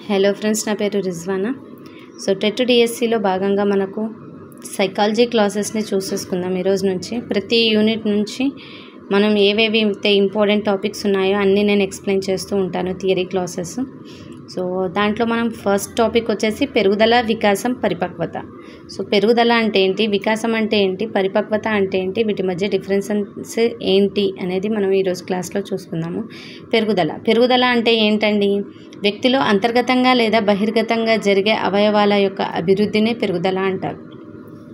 Hello friends, నా పేరు Rizwana. So TET డిఎస్సిలో భాగంగా మనకు సైకాలజీ క్లాసెస్ని చూసేసుకుందాం. ఈరోజు నుంచి ప్రతి యూనిట్ నుంచి మనం ఏవేవి ఇంపార్టెంట్ టాపిక్స్ ఉన్నాయో అన్నీ నేను ఎక్స్ప్లెయిన్ చేస్తూ ఉంటాను, థియరీ క్లాసెస్. సో దాంట్లో మనం ఫస్ట్ టాపిక్ వచ్చేసి పెరుగుదల, వికాసం, పరిపక్వత. సో పెరుగుదల అంటే ఏంటి, వికాసం అంటే ఏంటి, పరిపక్వత అంటే ఏంటి, వీటి మధ్య డిఫరెన్సెస్ ఏంటి అనేది మనం ఈరోజు క్లాస్లో చూసుకుందాము. పెరుగుదల అంటే ఏంటండి? వ్యక్తిలో అంతర్గతంగా లేదా బహిర్గతంగా జరిగే అవయవాల యొక్క అభివృద్ధినే పెరుగుదల అంటారు.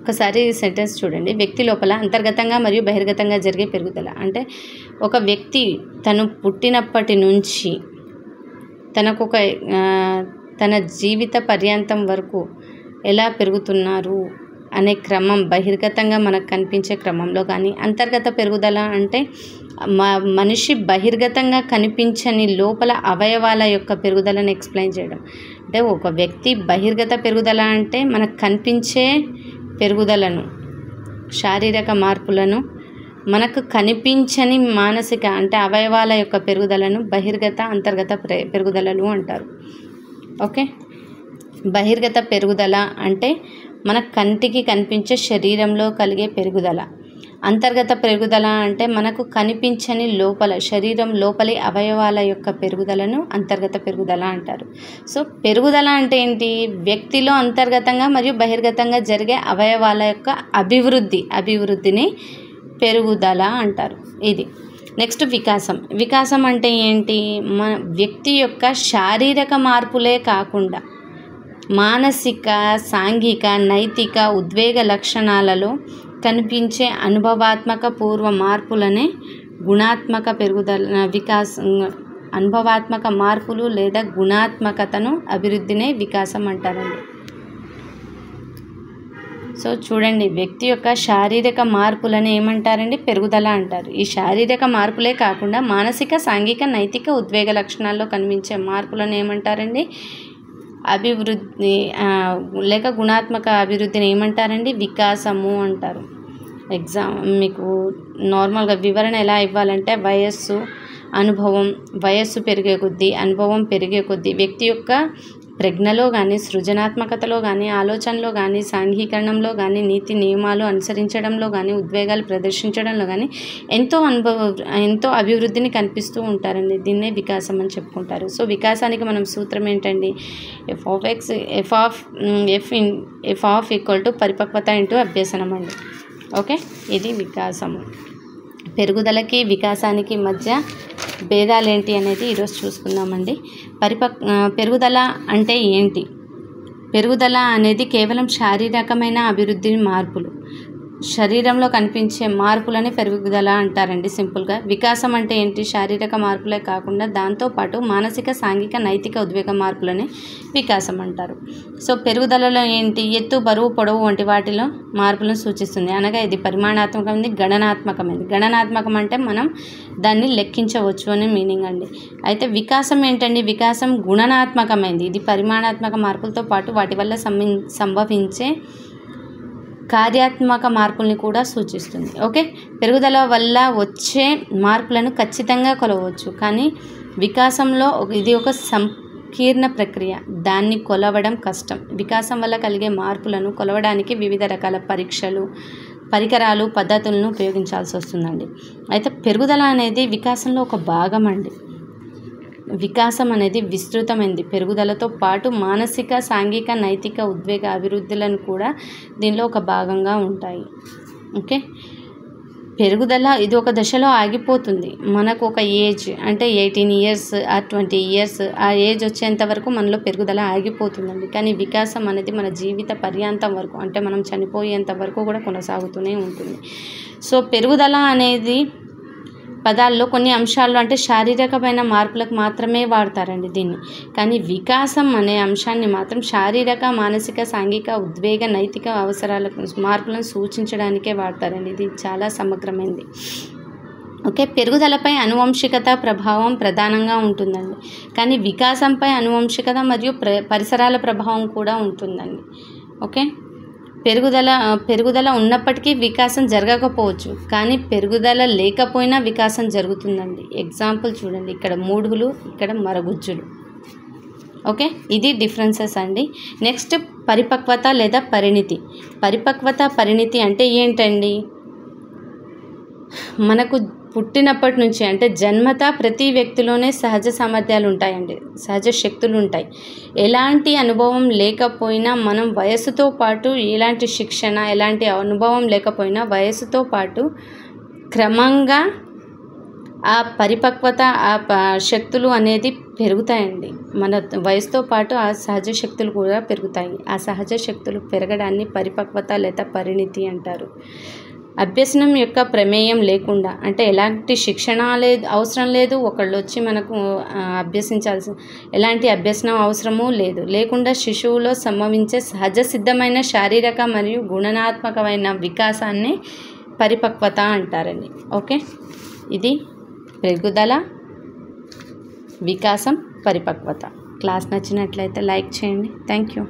ఒకసారి సెంటెన్స్ చూడండి. వ్యక్తి లోపల అంతర్గతంగా మరియు బహిర్గతంగా జరిగే పెరుగుదల అంటే ఒక వ్యక్తి తను పుట్టినప్పటి నుంచి తన జీవిత పర్యాంతం వరకు ఎలా పెరుగుతున్నారు అనే క్రమం బహిర్గతంగా మనకు కనిపించే క్రమంలో కానీ, అంతర్గత పెరుగుదల అంటే మనిషి బహిర్గతంగా కనిపించని లోపల అవయవాల యొక్క పెరుగుదలను ఎక్స్ప్లెయిన్ చేయడం. అంటే ఒక వ్యక్తి బహిర్గత పెరుగుదల అంటే మనకు కనిపించే పెరుగుదలను, శారీరక మార్పులను, మనకు కనిపించని మానసిక అంటే అవయవాల యొక్క పెరుగుదలను బహిర్గత, అంతర్గత పెరుగుదలలు అంటారు. ఓకే, బహిర్గత పెరుగుదల అంటే మన కంటికి కనిపించే శరీరంలో కలిగే పెరుగుదల. అంతర్గత పెరుగుదల అంటే మనకు కనిపించని లోపల శరీరం లోపలి అవయవాల యొక్క పెరుగుదలను అంతర్గత పెరుగుదల అంటారు. సో పెరుగుదల అంటే ఏంటి? వ్యక్తిలో అంతర్గతంగా మరియు బహిర్గతంగా జరిగే అవయవాల యొక్క అభివృద్ధిని పెరుగుదల అంటారు. ఇది నెక్స్ట్ వికాసం అంటే ఏంటి? మన వ్యక్తి యొక్క శారీరక మార్పులే కాకుండా మానసిక, సాంఘిక, నైతిక, ఉద్వేగ లక్షణాలలో కనిపించే అనుభవాత్మక పూర్వ మార్పులనే గుణాత్మక పెరుగుదల అనుభవాత్మక మార్పులు లేదా గుణాత్మకతను అభివృద్ధినే వికాసం అంటారండి. సో చూడండి, వ్యక్తి యొక్క శారీరక మార్పులను ఏమంటారండి? పెరుగుదల అంటారు. ఈ శారీరక మార్పులే కాకుండా మానసిక, సాంఘిక, నైతిక, ఉద్వేగ లక్షణాల్లో కనిపించే మార్పులను ఏమంటారండి? అభివృద్ధి లేక గుణాత్మక అభివృద్ధిని ఏమంటారండి? వికాసము అంటారు. మీకు నార్మల్గా వివరణ ఎలా ఇవ్వాలంటే వయస్సు పెరిగే కొద్దీ, అనుభవం పెరిగే కొద్దీ వ్యక్తి యొక్క ప్రజ్ఞలో కానీ, సృజనాత్మకతలో కానీ, ఆలోచనలో కానీ, సాంఘీకరణంలో కానీ, నీతి నియమాలు అనుసరించడంలో కానీ, ఉద్వేగాలు ప్రదర్శించడంలో కానీ ఎంతో అభివృద్ధిని కనిపిస్తూ ఉంటారండి. దీన్నే వికాసం అని చెప్పుకుంటారు. సో వికాసానికి మనం సూత్రం ఏంటండి? ఎఫ్ ఆఫ్ ఈక్వల్ టు పరిపక్వత ఇంటూ అభ్యసనం అండి. ఓకే, ఇది వికాసము. పెరుగుదలకి వికాసానికి మధ్య భేదాలు ఏంటి అనేది ఈరోజు చూసుకుందామండి. పెరుగుదల అంటే ఏంటి? పెరుగుదల అనేది కేవలం శారీరకమైన అభివృద్ధి మార్పులు, శరీరంలో కనిపించే మార్పులని పెరుగుదల అంటారండి సింపుల్గా. వికాసం అంటే ఏంటి? శారీరక మార్పులే కాకుండా దాంతోపాటు మానసిక, సాంఘిక, నైతిక, ఉద్వేగ మార్పులని వికాసం అంటారు. సో పెరుగుదలలో ఏంటి? ఎత్తు, బరువు, పొడవు వంటి వాటిలో మార్పులను సూచిస్తుంది. అనగా ఇది పరిమాణాత్మకమైనది, గణనాత్మకమైనది. గణనాత్మకం అంటే మనం దాన్ని లెక్కించవచ్చు అనే మీనింగ్ అండి. అయితే వికాసం ఏంటండి? వికాసం గుణనాత్మకమైనది. ఇది పరిమాణాత్మక మార్పులతో పాటు వాటి వల్ల సంభవించే కార్యాత్మక మార్పుల్ని కూడా సూచిస్తుంది. ఓకే, పెరుగుదల వల్ల వచ్చే మార్పులను ఖచ్చితంగా కొలవచ్చు, కానీ వికాసంలో ఇది ఒక సంకీర్ణ ప్రక్రియ. దాన్ని కొలవడం కష్టం. వికాసం వల్ల కలిగే మార్పులను కొలవడానికి వివిధ రకాల పరికరాలు, పద్ధతులను ఉపయోగించాల్సి వస్తుందండి. అయితే పెరుగుదల అనేది వికాసంలో ఒక భాగం అండి. వికాసం అనేది విస్తృతమైంది. పెరుగుదలతో పాటు మానసిక, సాంఘిక, నైతిక, ఉద్వేగ అభివృద్ధులను కూడా దీనిలో ఒక భాగంగా ఉంటాయి. ఓకే, పెరుగుదల ఇది ఒక దశలో ఆగిపోతుంది. మనకు ఒక ఏజ్ అంటే 18 years ఆ 20 years ఆ ఏజ్ వచ్చేంత వరకు మనలో పెరుగుదల ఆగిపోతుందండి. కానీ వికాసం అనేది మన జీవిత పర్యాంతం వరకు అంటే మనం చనిపోయేంత వరకు కూడా కొనసాగుతూనే ఉంటుంది. సో పెరుగుదల అనేది పదాల్లో కొన్ని అంశాల్లో అంటే శారీరకమైన మార్పులకు మాత్రమే వాడతారండి దీన్ని. కానీ వికాసం అనే అంశాన్ని మాత్రం శారీరక, మానసిక, సాంఘిక, ఉద్వేగ, నైతిక అవసరాలకు మార్పులను సూచించడానికే వాడతారండి. ఇది చాలా సమగ్రమైనది. ఓకే, పెరుగుదలపై అనువంశికత ప్రభావం ప్రధానంగా ఉంటుందండి. కానీ వికాసంపై అనువంశికత మరియు పరిసరాల ప్రభావం కూడా ఉంటుందండి. ఓకే, పెరుగుదల ఉన్నప్పటికీ వికాసం జరగకపోవచ్చు, కానీ పెరుగుదల లేకపోయినా వికాసం జరుగుతుందండి. ఎగ్జాంపుల్ చూడండి, ఇక్కడ మూఢులు, ఇక్కడ మరగుజ్జులు. ఓకే, ఇది డిఫరెన్సెస్ అండి. నెక్స్ట్ పరిపక్వత లేదా పరిణితి. పరిపక్వత పరిణితి అంటే ఏంటండి? మనకు పుట్టినప్పటి నుంచి అంటే జన్మత ప్రతి వ్యక్తిలోనే సహజ సామర్థ్యాలు ఉంటాయండి, సహజ శక్తులు ఉంటాయి. ఎలాంటి అనుభవం లేకపోయినా మనం వయసుతో పాటు ఎలాంటి శిక్షణ ఎలాంటి అనుభవం లేకపోయినా వయసుతో పాటు క్రమంగా ఆ పరిపక్వత శక్తులు అనేది పెరుగుతాయండి. మన వయసుతో పాటు ఆ సహజ శక్తులు కూడా పెరుగుతాయి. ఆ సహజ శక్తులు పెరగడాన్ని పరిపక్వత లేదా పరిణితి అంటారు. అభ్యసనం యొక్క ప్రమేయం లేకుండా అంటే ఎలాంటి శిక్షణ లేదు, అవసరం లేదు. ఒకళ్ళు వచ్చి మనకు అభ్యసించాల్సిన ఎలాంటి అభ్యసనం అవసరమూ లేకుండా శిశువులో సంభవించే సహజ సిద్ధమైన శారీరక మరియు గుణాత్మకమైన వికాసాన్ని పరిపక్వత అంటారండి. ఓకే, ఇది పెరుగుదల, వికాసం, పరిపక్వత. క్లాస్ నచ్చినట్లయితే లైక్ చేయండి. Thank you.